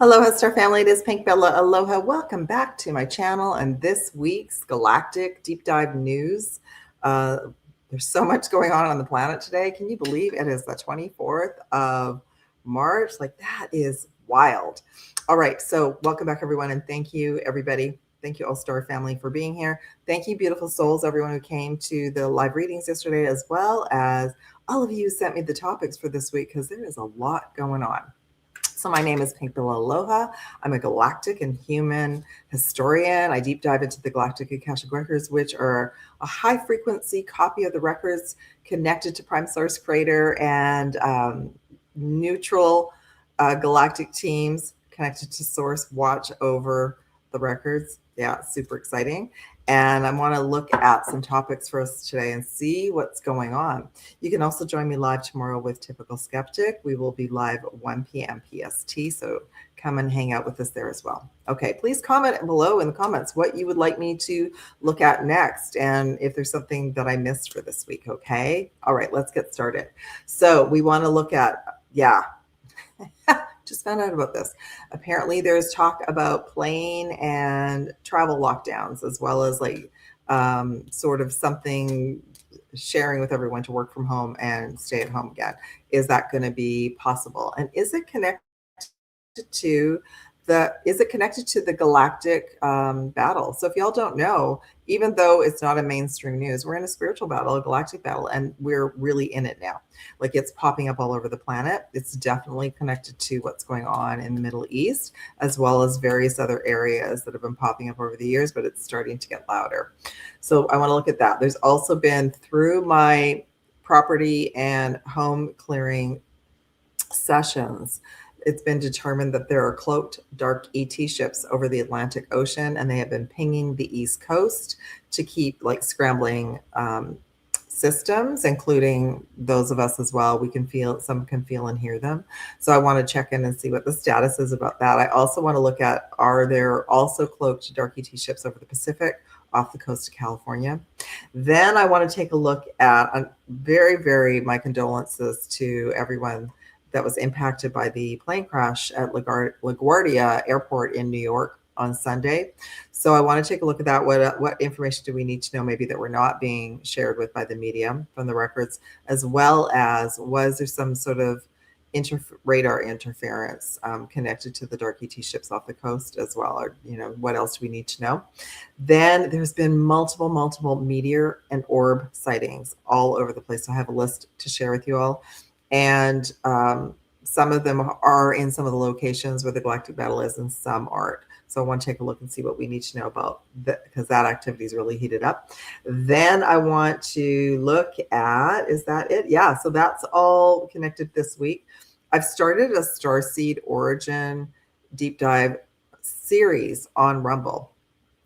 Aloha, Star Family. It is Pink Bella. Aloha. Welcome back to my channel and this week's Galactic Deep Dive News. There's so much going on the planet today. Can you believe it is the 24th of March? Like, that is wild. All right. So welcome back, everyone. And thank you, everybody. Thank you, All Star Family, for being here. Thank you, beautiful souls, everyone who came to the live readings yesterday, as well as all of you who sent me the topics for this week, because there is a lot going on. So my name is Pink Bella Aloha. I'm a galactic and human historian. I deep dive into the Galactic Akashic records, which are a high-frequency copy of the records connected to Prime Source Crater and neutral galactic teams connected to Source watch over the records. Yeah, super exciting. And I want to look at some topics for us today and see what's going on. You can also join me live tomorrow with Typical Skeptic. We will be live at 1 p.m. PST, so come and hang out with us there as well. Okay, please comment below in the comments what you would like me to look at next and if there's something that I missed for this week, okay? All right, let's get started. So we want to look at, just found out about this. Apparently there's talk about plane and travel lockdowns, as well as like sort of something sharing with everyone to work from home and stay at home again. Is that going to be possible? And is it connected to the galactic battle? So if y'all don't know, even though it's not a mainstream news, we're in a spiritual battle, a galactic battle, and we're really in it now. Like, it's popping up all over the planet. It's definitely connected to what's going on in the Middle East, as well as various other areas that have been popping up over the years, but it's starting to get louder. So I want to look at that. There's also been, through my property and home clearing sessions, it's been determined that there are cloaked dark ET ships over the Atlantic Ocean, and they have been pinging the East Coast to keep like scrambling systems, including those of us as well. Some can feel and hear them. So I want to check in and see what the status is about that. I also want to look at, are there also cloaked dark ET ships over the Pacific off the coast of California? Then I want to take a look at my condolences to everyone that was impacted by the plane crash at LaGuardia Airport in New York on Sunday. So I want to take a look at that. What information do we need to know, maybe that we're not being shared with by the media from the records, as well as, was there some sort of radar interference connected to the dark ET ships off the coast as well? Or, what else do we need to know? Then there's been multiple meteor and orb sightings all over the place. So I have a list to share with you all. And some of them are in some of the locations where the galactic battle is, and some aren't. So I want to take a look and see what we need to know about that, because that activity is really heated up. Then I want to look at, is that it? Yeah, so that's all connected this week. I've started a Starseed origin deep dive series on Rumble.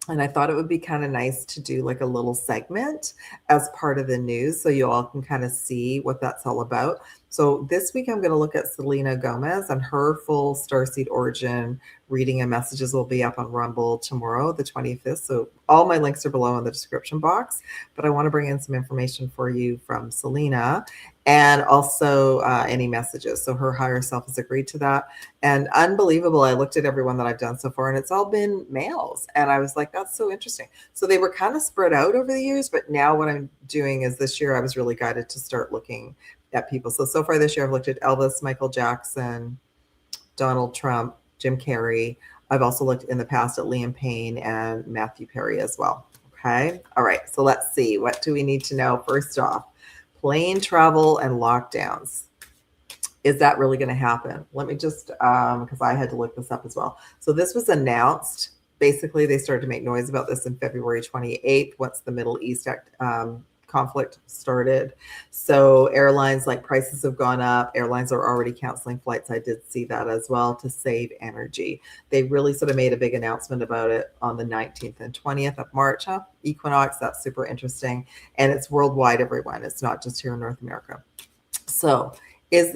And I thought it would be kind of nice to do like a little segment as part of the news, so you all can kind of see what that's all about. So this week I'm going to look at Selena Gomez, and her full Starseed origin reading and messages will be up on Rumble tomorrow, the 25th. So all my links are below in the description box, but I want to bring in some information for you from Selena, and also any messages. So her higher self has agreed to that. And unbelievable, I looked at everyone that I've done so far, and it's all been males. And I was like, that's so interesting. So they were kind of spread out over the years, but now what I'm doing is, this year I was really guided to start looking at people. So far this year I've looked at Elvis, Michael Jackson, Donald Trump, Jim Carrey. I've also looked in the past at Liam Payne and Matthew Perry as well. Okay. All right. So let's see. What do we need to know? First off, plane travel and lockdowns. Is that really going to happen? Let me just, because I had to look this up as well. So this was announced. Basically, they started to make noise about this in February 28th, once the Middle East conflict started. So airlines, like, prices have gone up. Airlines are already canceling flights. I did see that as well, to save energy. They really sort of made a big announcement about it on the 19th and 20th of March. Equinox, that's super interesting. And it's worldwide, everyone. It's not just here in North America. So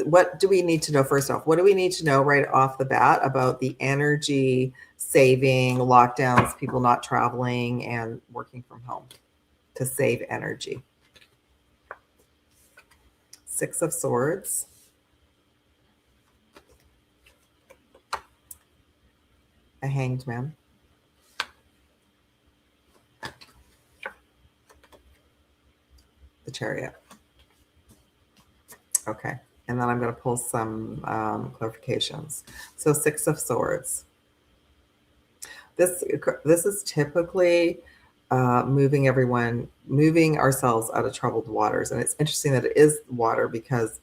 what do we need to know? First off, what do we need to know right off the bat about the energy saving lockdowns, people not traveling and working from home to save energy? Six of Swords, a hanged man, the Chariot. Okay. And then I'm going to pull some clarifications. So 6 of Swords. This is typically moving ourselves out of troubled waters. And it's interesting that it is water, because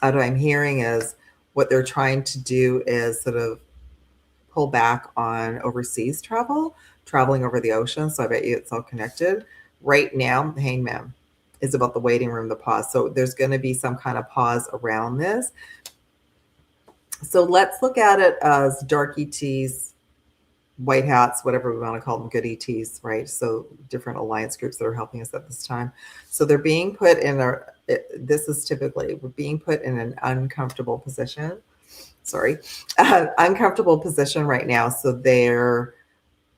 what I'm hearing is what they're trying to do is sort of pull back on overseas traveling over the ocean. So I bet you it's all connected. Right now, the Hangman is about the waiting room, the pause. So there's going to be some kind of pause around this. So let's look at it as dark ETs, white hats, whatever we want to call them, good ETs, right? So different alliance groups that are helping us at this time. So they're being put in we're being put in an uncomfortable position. Uncomfortable position right now. So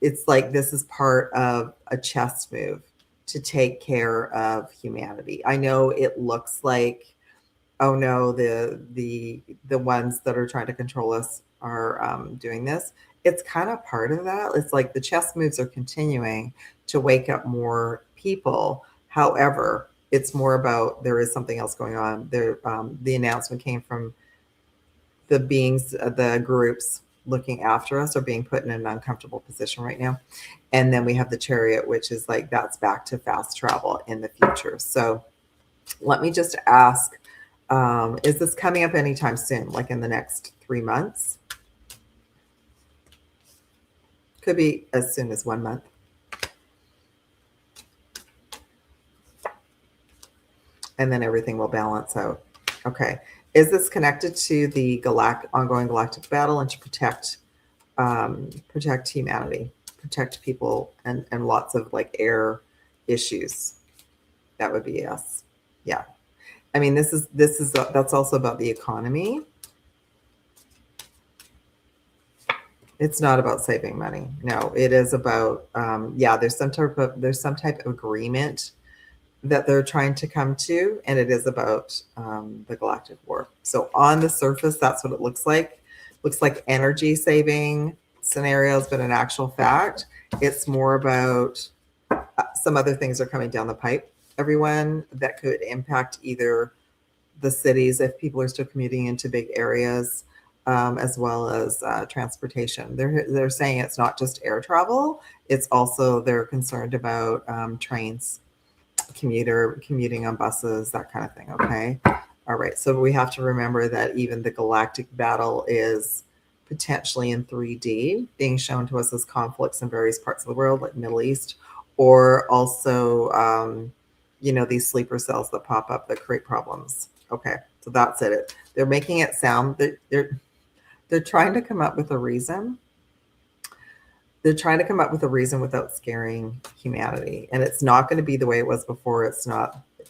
it's like this is part of a chess move to take care of humanity. I know it looks like, oh no, the ones that are trying to control us are doing this. It's kind of part of that. It's like the chess moves are continuing to wake up more people. However, it's more about there is something else going on. The announcement came from the beings, the groups looking after us are being put in an uncomfortable position right now. And then we have the Chariot, which is like that's back to fast travel in the future. So let me just ask, is this coming up anytime soon, like in the next 3 months? Could be as soon as 1 month. And then everything will balance out. Okay. Is this connected to the ongoing galactic battle and to protect humanity, protect people, and lots of like air issues? That would be yes. Yeah. I mean, that's also about the economy. It's not about saving money. No, it is about there's some type of agreement that they're trying to come to, and it is about the galactic war. So on the surface, that's what it looks like. Looks like energy saving scenarios, but in actual fact, it's more about some other things are coming down the pipe, everyone, that could impact either the cities if people are still commuting into big areas, as well as transportation. They're saying it's not just air travel, it's also they're concerned about trains, commuting on buses, that kind of thing. Okay. All right. So we have to remember that even the galactic battle is potentially in 3D, being shown to us as conflicts in various parts of the world, like Middle East, or also, these sleeper cells that pop up that create problems. Okay. So that's it. They're making it sound that they're trying to come up with a reason. They're trying to come up with a reason without scaring humanity. And it's not going to be the way it was before.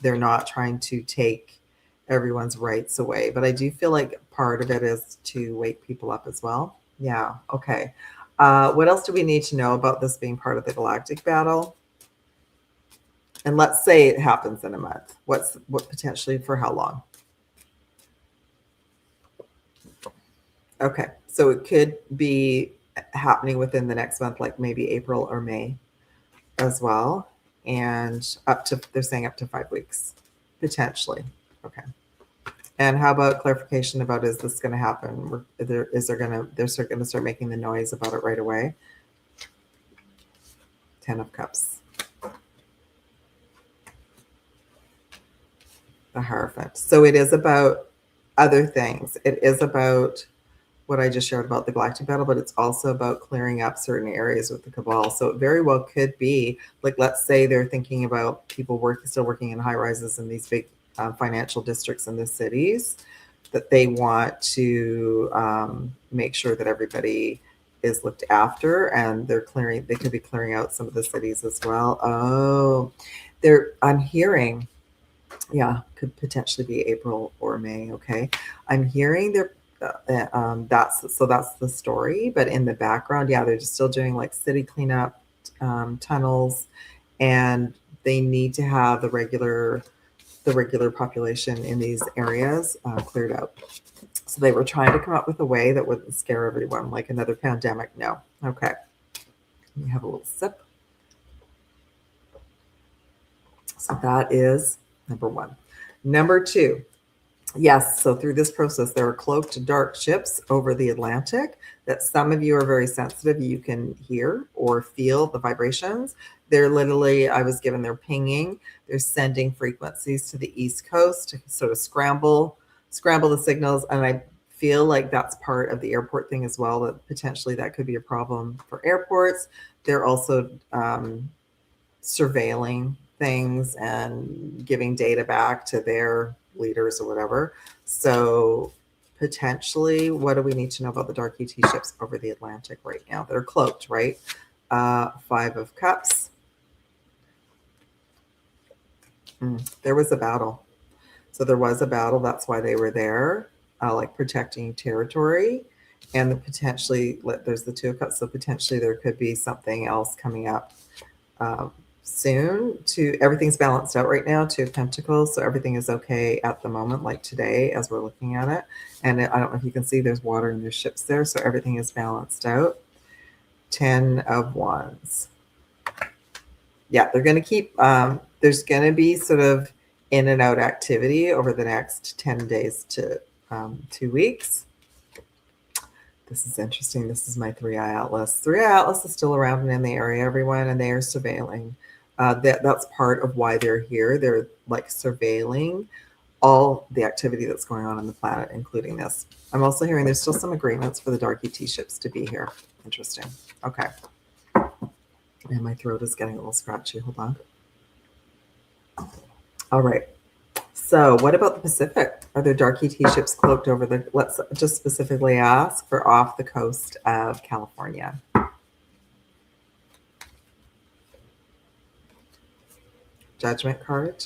They're not trying to take everyone's rights away. But I do feel like part of it is to wake people up as well. Yeah. Okay. What else do we need to know about this being part of the galactic battle? And let's say it happens in a month. What potentially for how long? Okay. So it could be happening within the next month, like maybe April or May as well. And they're saying up to 5 weeks, potentially. Okay. And how about clarification about, is this going to happen? They're going to start making the noise about it right away. 10 of Cups. The Hierophant. So it is about other things. It is about what I just shared about the galactic battle, but it's also about clearing up certain areas with the cabal. So it very well could be, like, let's say they're thinking about people still working in high rises in these big financial districts in the cities, that they want to make sure that everybody is looked after, and they could be clearing out some of the cities as well. Oh, I'm hearing, could potentially be April or May. Okay. I'm hearing that's the story, but in the background, they're just still doing like city cleanup, tunnels, and they need to have the the regular population in these areas cleared out. So they were trying to come up with a way that wouldn't scare everyone, like another pandemic. No. Okay. Let me have a little sip. So that is number one. Number two, yes, so through this process, there are cloaked dark ships over the Atlantic that some of you are very sensitive. You can hear or feel the vibrations. They're literally, I was given, they're pinging. They're sending frequencies to the East Coast to sort of scramble the signals. And I feel like that's part of the airport thing as well, that potentially that could be a problem for airports. They're also surveilling things and giving data back to their leaders or whatever. So potentially, what do we need to know about the dark ET ships over the Atlantic right now? They're cloaked, right? 5 of Cups. There was a battle. So there was a battle. That's why they were there, like protecting territory. And potentially, there's the 2 of Cups. So potentially there could be something else coming up soon. Everything's balanced out right now. 2 of Pentacles, so everything is okay at the moment, like today as we're looking at it. And I don't know if you can see, there's water and there's ships there, so everything is balanced out. 10 of Wands. Yeah, they're going to keep there's going to be sort of in and out activity over the next 10 days to 2 weeks. This is interesting. This is my 3-eye atlas. 3-eye atlas is still around and in the area, everyone, and they are surveilling. That's part of why they're here. They're like surveilling all the activity that's going on the planet, including this. I'm also hearing there's still some agreements for the dark ET ships to be here. Interesting. Okay. And my throat is getting a little scratchy. Hold on. All right. So what about the Pacific? Are there dark ET ships cloaked over the, let's just specifically ask for off the coast of California. Judgment card.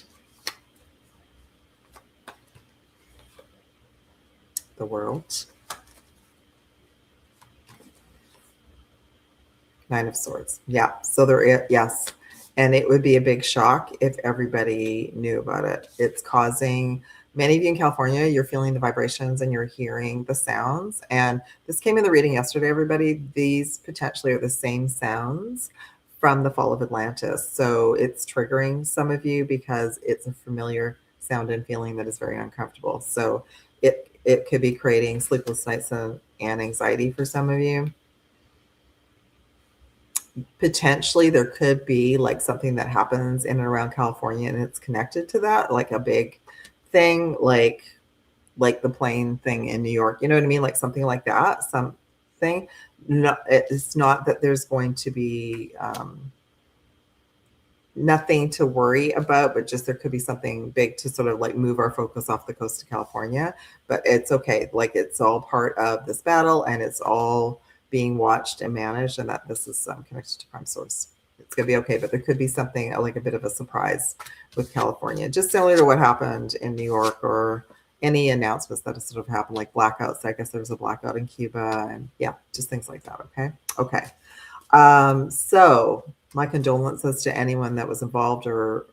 The World. 9 of Swords. Yeah. So there is, yes. And it would be a big shock if everybody knew about it. It's causing many of you in California, you're feeling the vibrations and you're hearing the sounds. And this came in the reading yesterday, everybody. These potentially are the same sounds from the fall of Atlantis. So it's triggering some of you because it's a familiar sound and feeling that is very uncomfortable. So it could be creating sleepless nights and anxiety for some of you. Potentially there could be like something that happens in and around California and it's connected to that, like a big thing, like the plane thing in New York, you know what I mean? Like something like that, something. No, it's not that there's going to be nothing to worry about, but just there could be something big to sort of like move our focus off the coast of California. But it's okay. Like it's all part of this battle and it's all being watched and managed, and that this is connected to Prime Source. It's going to be okay, but there could be something like a bit of a surprise with California, just similar to what happened in New York or any announcements that have sort of happened, like blackouts. I guess there was a blackout in Cuba, and yeah, just things like that. Okay. So my condolences to anyone that was involved or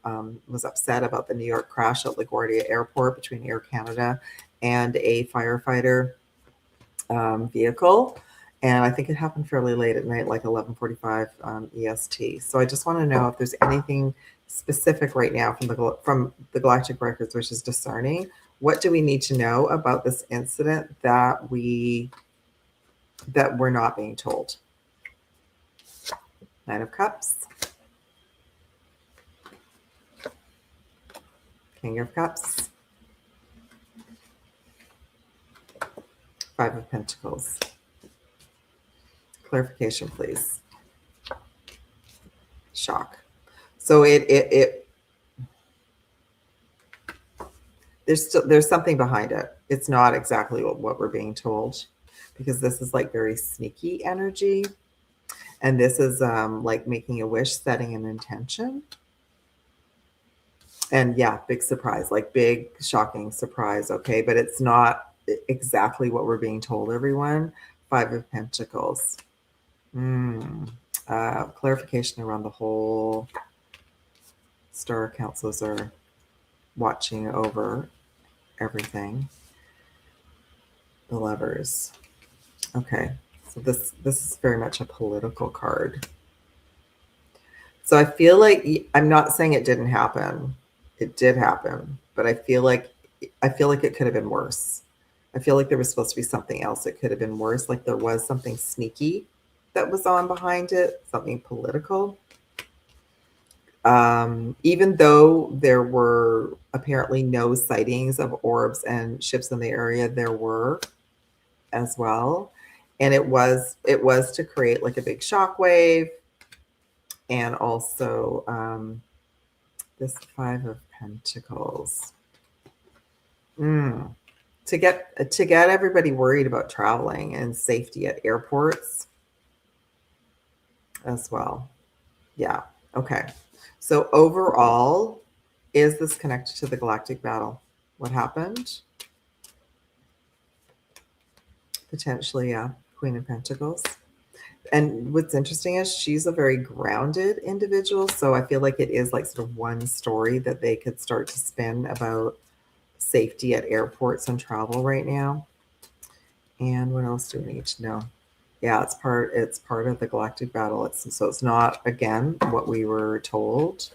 was upset about the New York crash at LaGuardia Airport between Air Canada and a firefighter vehicle. And I think it happened fairly late at night, like 11:45 EST. So I just want to know if there's anything specific right now from the Galactic Records, which is discerning. What do we need to know about this incident that we're not being told? 9 of Cups. King of Cups. 5 of Pentacles. Clarification, please. Shock. So there's something behind it. It's not exactly what we're being told, because this is like very sneaky energy, and this is like making a wish, setting an intention, and yeah, big surprise, like big shocking surprise. Okay, but it's not exactly what we're being told, everyone. 5 of Pentacles. Clarification around the whole star accounts. Those are watching over everything. The Lovers. Okay, so this is very much a political card. So I feel like, I'm not saying it didn't happen. It did happen, but I feel like it could have been worse. I feel like there was supposed to be something else that could have been worse. Like there was something sneaky that was on behind it, something political. Even though there were apparently no sightings of orbs and ships in the area, there were as well. And it was to create like a big shockwave. And also this Five of Pentacles. To get everybody worried about traveling and safety at airports as well. Yeah. Okay. So overall, is this connected to the galactic battle? What happened? Potentially, yeah. Queen of Pentacles. And what's interesting is she's a very grounded individual. So I feel like it is like sort of one story that they could start to spin about safety at airports and travel right now. And what else do we need to know? Yeah, it's part of the galactic battle. So it's not, again, what we were told.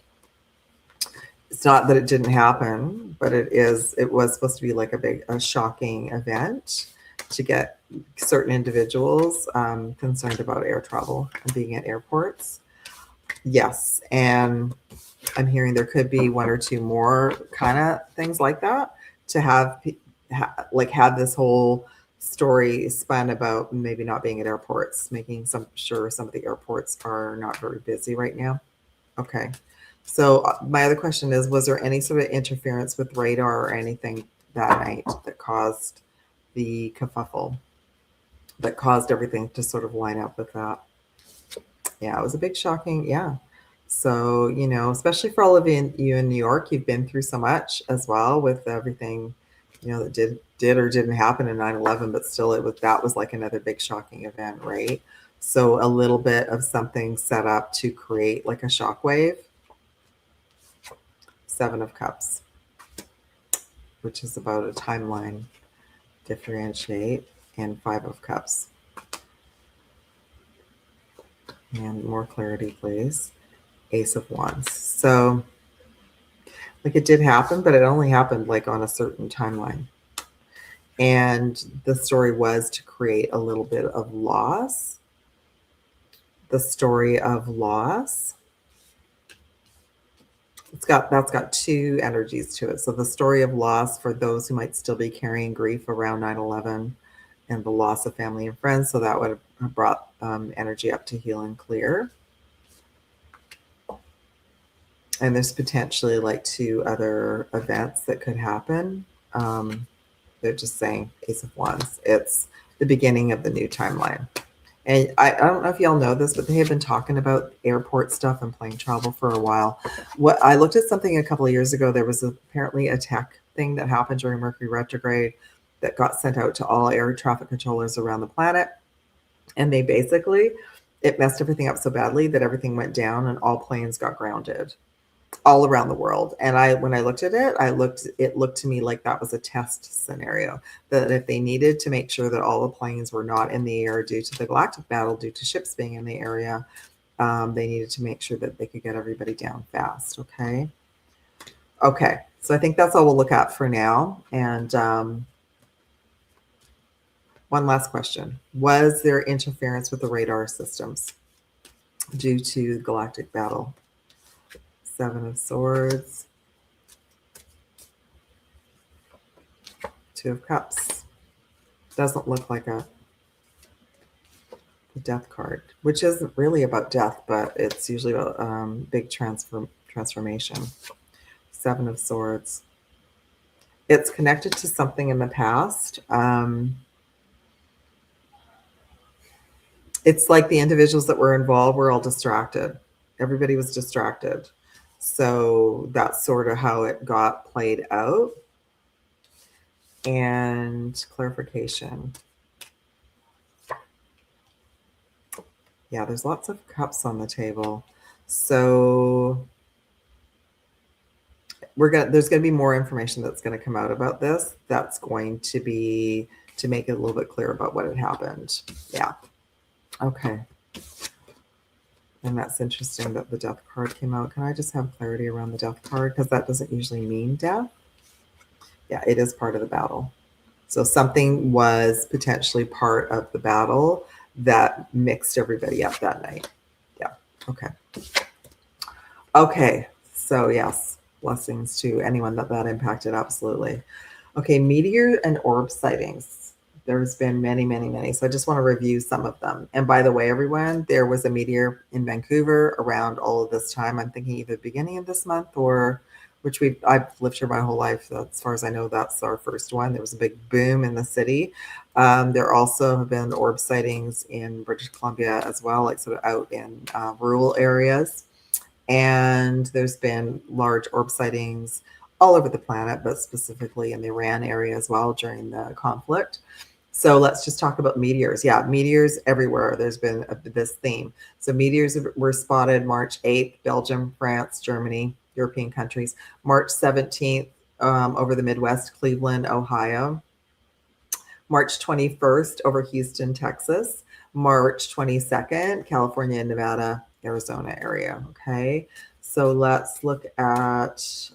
It's not that it didn't happen, but it was supposed to be like a shocking event to get certain individuals concerned about air travel and being at airports. Yes, and I'm hearing there could be one or two more kind of things like that to have this whole story spun about maybe not being at airports, making sure some of the airports are not very busy right now. Okay. So my other question is, was there any sort of interference with radar or anything that night that caused the kerfuffle, that caused everything to sort of line up with that? Yeah, it was a big shocking. Yeah. So, especially for all of you in New York, you've been through so much as well with everything, that did or didn't happen in 9/11, but still that was like another big shocking event, right? So a little bit of something set up to create like a shockwave. Seven of Cups, which is about a timeline, differentiate, and Five of Cups. And more clarity, please. Ace of Wands. So, like it did happen, but it only happened like on a certain timeline. And the story was to create a little bit of loss. The story of loss. That's got two energies to it. So the story of loss for those who might still be carrying grief around 9/11 and the loss of family and friends. So that would have brought energy up to heal and clear. And there's potentially like two other events that could happen. They're just saying Ace of Wands. It's the beginning of the new timeline. And I don't know if y'all know this, but they have been talking about airport stuff and plane travel for a while. What I looked at something a couple of years ago. There was apparently a tech thing that happened during Mercury retrograde that got sent out to all air traffic controllers around the planet. And they basically, it messed everything up so badly that everything went down and all planes got grounded all around the world. And when I looked at it, it looked to me like that was a test scenario, that if they needed to make sure that all the planes were not in the air due to the galactic battle, due to ships being in the area, they needed to make sure that they could get everybody down fast. Okay. So I think that's all we'll look at for now. And one last question. Was there interference with the radar systems due to galactic battle? Seven of Swords. Two of Cups. Doesn't look like the Death card, which isn't really about death, but it's usually about big transformation. Seven of Swords. It's connected to something in the past. It's like the individuals that were involved were all distracted. Everybody was distracted. So that's sort of how it got played out. And clarification. Yeah, there's lots of cups on the table. So there's gonna be more information that's gonna come out about this. That's going to be to make it a little bit clear about what had happened. Yeah. Okay. And that's interesting that the death card came out. Can I just have clarity around the death card? Because that doesn't usually mean death. Yeah, it is part of the battle. So something was potentially part of the battle that mixed everybody up that night. Yeah. Okay. Okay. So yes, blessings to anyone that impacted. Absolutely. Okay. Meteor and orb sightings. There's been many, many, many. So I just want to review some of them. And by the way, everyone, there was a meteor in Vancouver around all of this time. I'm thinking either beginning of this month or I've lived here my whole life. So as far as I know, that's our first one. There was a big boom in the city. There also have been orb sightings in British Columbia as well, like sort of out in rural areas. And there's been large orb sightings all over the planet, but specifically in the Iran area as well during the conflict. So let's just talk about meteors. Yeah, meteors everywhere. There's been this theme. So meteors were spotted March 8th, Belgium, France, Germany, European countries. March 17th, over the Midwest, Cleveland, Ohio. March 21st, over Houston, Texas. March 22nd, California, Nevada, Arizona area. Okay, so let's look at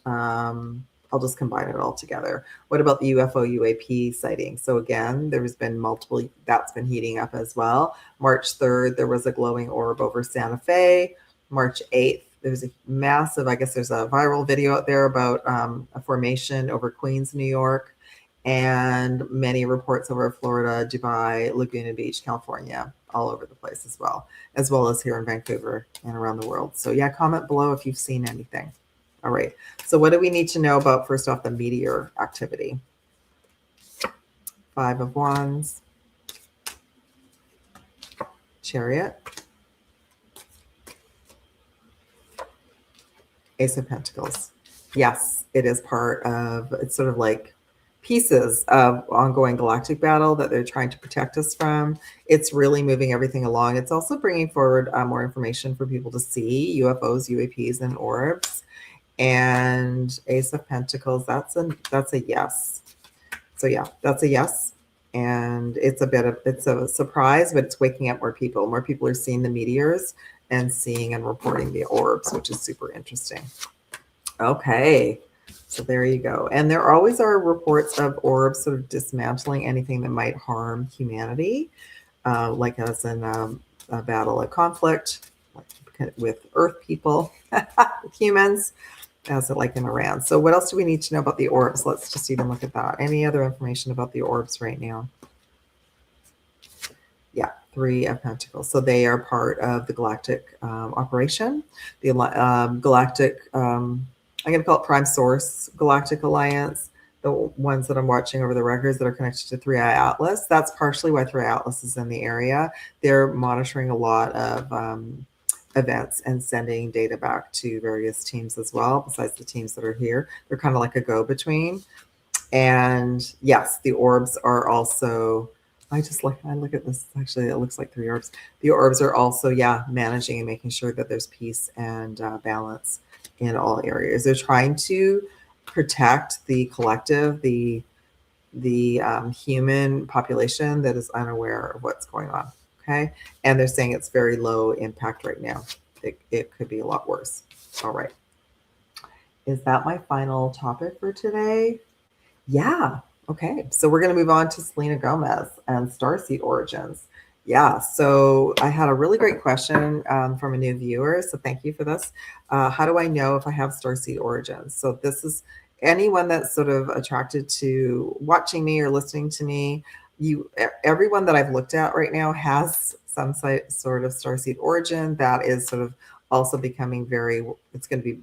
I'll just combine it all together. What about the UFO UAP sighting? So again, there's been multiple, that's been heating up as well. March 3rd, there was a glowing orb over Santa Fe. March 8th, there's a massive, I guess there's a viral video out there about a formation over Queens, New York, and many reports over Florida, Dubai, Laguna Beach, California, all over the place as well as here in Vancouver and around the world. So yeah, comment below if you've seen anything. All right, so what do we need to know about, first off, the meteor activity? 5 of Wands, Chariot, Ace of Pentacles. Yes, it is part of, it's sort of like pieces of ongoing galactic battle that they're trying to protect us from. It's really moving everything along. It's also bringing forward more information for people to see, UFOs, UAPs, and orbs. And Ace of Pentacles, that's a yes. So yeah, that's a yes. And it's a surprise, but it's waking up more people. More people are seeing the meteors and seeing and reporting the orbs, which is super interesting. Okay, so there you go. And there always are reports of orbs sort of dismantling anything that might harm humanity, like as in a battle, a conflict with Earth people, humans, as like in Iran. So what else do we need to know about the orbs? Let's just even look at that. Any other information about the orbs right now? Yeah, 3 of Pentacles. So they are part of the Galactic operation. The Galactic, I'm going to call it Prime Source Galactic Alliance, the ones that I'm watching over the records that are connected to 3i Atlas. That's partially why 3i Atlas is in the area. They're monitoring a lot of events and sending data back to various teams as well, besides the teams that are here. They're kind of like a go-between. And yes, the orbs are also, I look at this, actually it looks like 3 orbs. The orbs are also, yeah, managing and making sure that there's peace and balance in all areas. They're trying to protect the collective, the human population that is unaware of what's going on. Okay, and they're saying it's very low impact right now. It could be a lot worse. All right, is that my final topic for today? Yeah. Okay, so we're going to move on to Selena Gomez and Starseed origins. Yeah, so I had a really great question from a new viewer, so thank you for this. How do I know if I have Starseed origins? So this is anyone that's sort of attracted to watching me or listening to me. Everyone that I've looked at right now has some sort of Starseed origin that is sort of also becoming it's going to be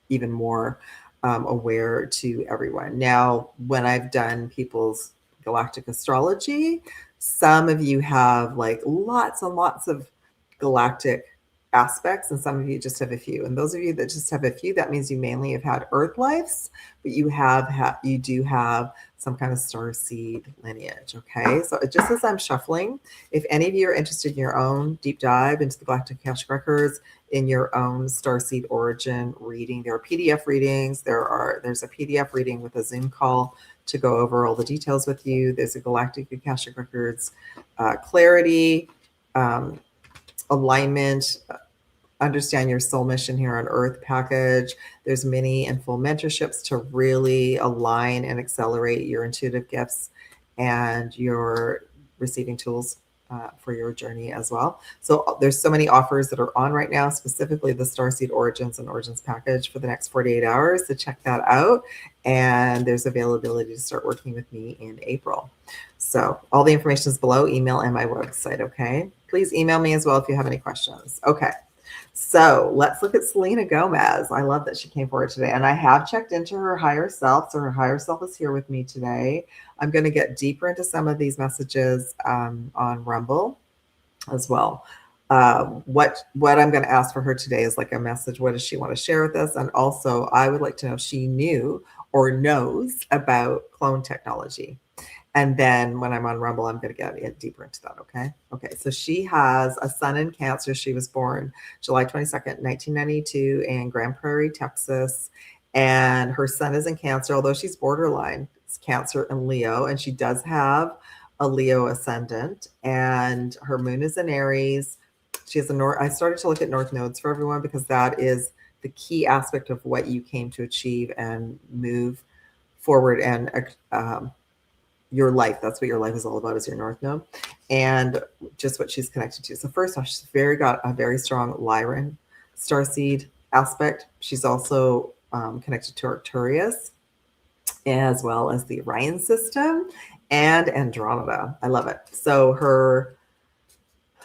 even more aware to everyone. Now, when I've done people's galactic astrology, some of you have like lots and lots of galactic aspects, and some of you just have a few. And those of you that just have a few, that means you mainly have had Earth lives, but you do have some kind of starseed lineage. Okay, so just as I'm shuffling, if any of you are interested in your own deep dive into the Galactic Akashic records, in your own starseed origin reading, there are PDF readings. There's a PDF reading with a Zoom call to go over all the details with you. There's a Galactic Akashic records clarity, alignment, understand your soul mission here on Earth package. There's mini and full mentorships to really align and accelerate your intuitive gifts and your receiving tools for your journey as well. So there's so many offers that are on right now, specifically the Starseed Origins and Origins package for the next 48 hours. So check that out. And there's availability to start working with me in April. So all the information is below, email and my website, okay? Please email me as well if you have any questions. Okay. So let's look at Selena Gomez. I love that she came forward today. And I have checked into her higher self. So her higher self is here with me today. I'm going to get deeper into some of these messages on Rumble as well. What I'm going to ask for her today is like a message. What does she want to share with us? And also, I would like to know if she knew or knows about clone technology. And then when I'm on Rumble, I'm going to get deeper into that. Okay. Okay. So she has a sun in Cancer. She was born July 22nd, 1992 in Grand Prairie, Texas. And her sun is in Cancer, although she's borderline. It's Cancer and Leo. And she does have a Leo ascendant. And her moon is in Aries. She has a North. I started to look at North nodes for everyone because that is the key aspect of what you came to achieve and move forward and your life. That's what your life is all about, is your North Node, and just what she's connected to. So first off, she's got a very strong Lyran starseed aspect. She's also connected to Arcturus, as well as the Orion system and Andromeda. I love it. So her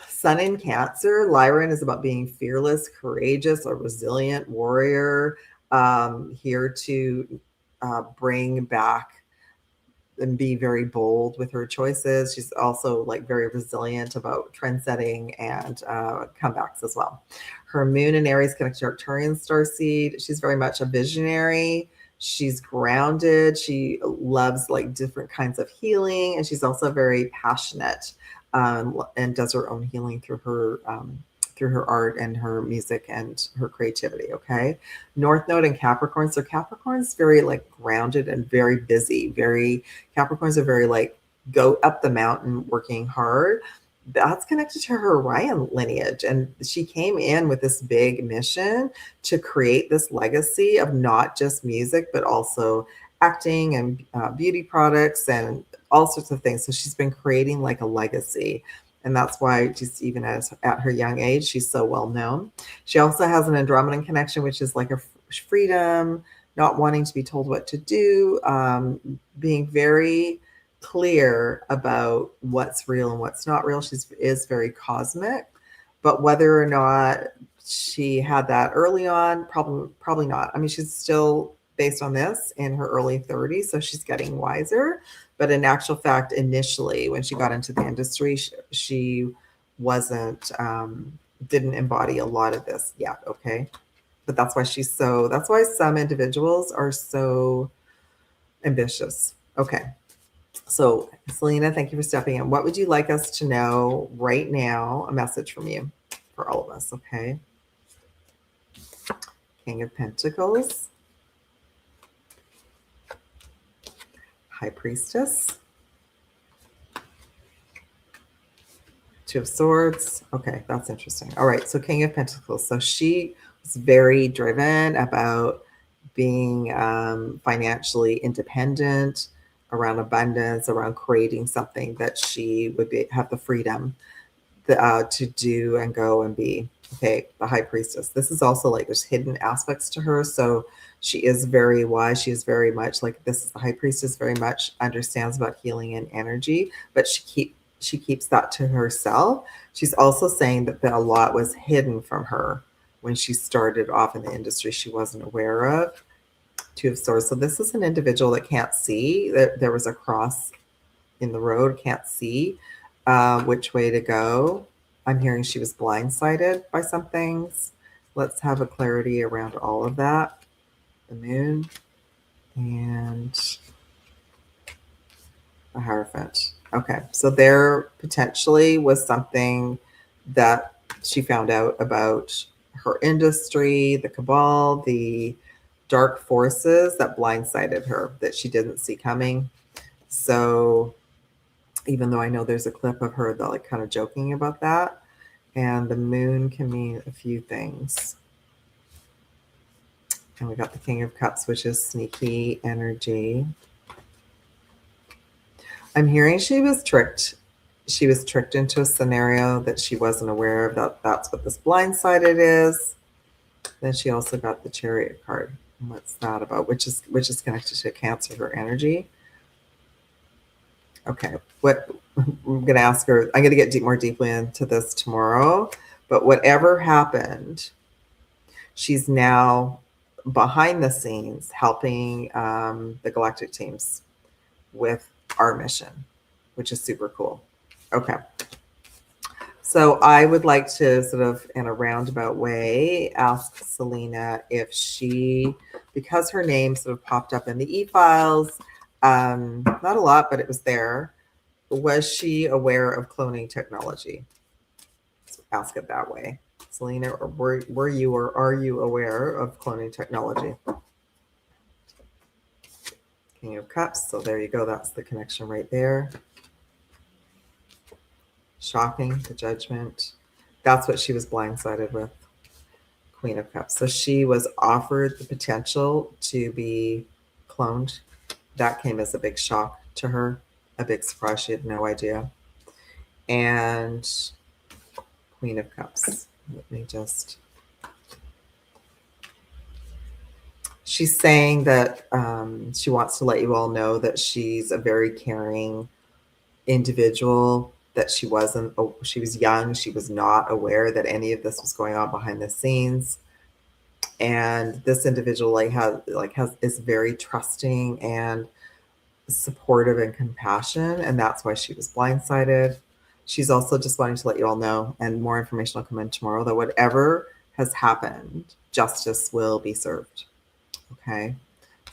sun in Cancer, Lyran is about being fearless, courageous, a resilient warrior, here to bring back and be very bold with her choices. She's also like very resilient about trend setting and comebacks as well. Her moon in Aries connected to Arcturian starseed. She's very much a visionary. She's grounded. She loves like different kinds of healing, and she's also very passionate and does her own healing through her art and her music and her creativity. Okay. North Node and Capricorn. So Capricorn's very like grounded and very busy. Capricorns are very like go up the mountain working hard. That's connected to her Orion lineage. And she came in with this big mission to create this legacy of not just music, but also acting and beauty products and all sorts of things. So she's been creating like a legacy. And that's why just even at her young age, she's so well known. She also has an Andromedan connection, which is like a freedom, not wanting to be told what to do, being very clear about what's real and what's not real. She is very cosmic, but whether or not she had that early on, probably not. I mean, she's still, based on this, in her early 30s, so she's getting wiser. But in actual fact, initially, when she got into the industry, she wasn't, didn't embody a lot of this yet, okay? But that's why that's why some individuals are so ambitious. Okay. So Selena, thank you for stepping in. What would you like us to know right now? A message from you for all of us, okay? King of Pentacles. High Priestess. Two of Swords. Okay, that's interesting. All right, so King of Pentacles. So she was very driven about being financially independent, around abundance, around creating something that she would have the freedom to do and go and be. Okay, the High Priestess. This is also like there's hidden aspects to her. So she is very wise. She is very much like this. The High Priestess very much understands about healing and energy, but she keeps that to herself. She's also saying that a lot was hidden from her when she started off in the industry. She wasn't aware of. Two of Swords. So this is an individual that can't see. There was a cross in the road. Can't see which way to go. I'm hearing she was blindsided by some things. Let's have a clarity around all of that. The moon and A Hierophant. Okay, so there potentially was something that she found out about her industry, the cabal, the dark forces that blindsided her, that she didn't see coming. So even though I know there's a clip of her that like kind of joking about that, and the moon can mean a few things. And we got the King of Cups, which is sneaky energy. I'm hearing she was tricked. She was tricked into a scenario that she wasn't aware of. That's what this blindsided is. Then she also got the Chariot card. What's that about? Which is connected to Cancer, her energy. Okay, what I'm going to ask her. I'm going to get more deeply into this tomorrow. But whatever happened, she's now behind the scenes helping the Galactic teams with our mission, which is super cool. Okay. So I would like to sort of, in a roundabout way, ask Selena if she, because her name sort of popped up in the e-files, not a lot, but it was there. Was she aware of cloning technology? Let's ask it that way. Selena, or were you or are you aware of cloning technology? King of Cups. So there you go. That's the connection right there. Shocking, the Judgment. That's what she was blindsided with. Queen of Cups. So she was offered the potential to be cloned. That came as a big shock to her, a big surprise. She had no idea. And Queen of Cups. Let me just. She's saying that she wants to let you all know that she's a very caring individual, that she was young, she was not aware that any of this was going on behind the scenes. And this individual is very trusting and supportive and compassion, and that's why she was blindsided. She's also just wanting to let you all know, and more information will come in tomorrow, that whatever has happened, justice will be served. Okay,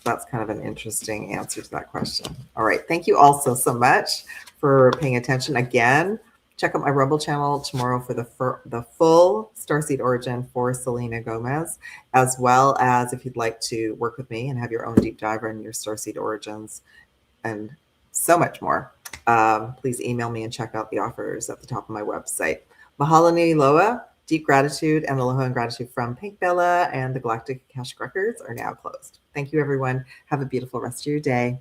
that's kind of an interesting answer to that question. All right, thank you all so much for paying attention. Again, check out my Rumble channel tomorrow for the full Starseed origin for Selena Gomez, as well as if you'd like to work with me and have your own deep dive on your Starseed origins and so much more. Please email me and check out the offers at the top of my website. Mahalo nui loa. Deep gratitude and aloha and gratitude from Pink Bella, and the Galactic Akashic records are now closed. Thank you, everyone. Have a beautiful rest of your day.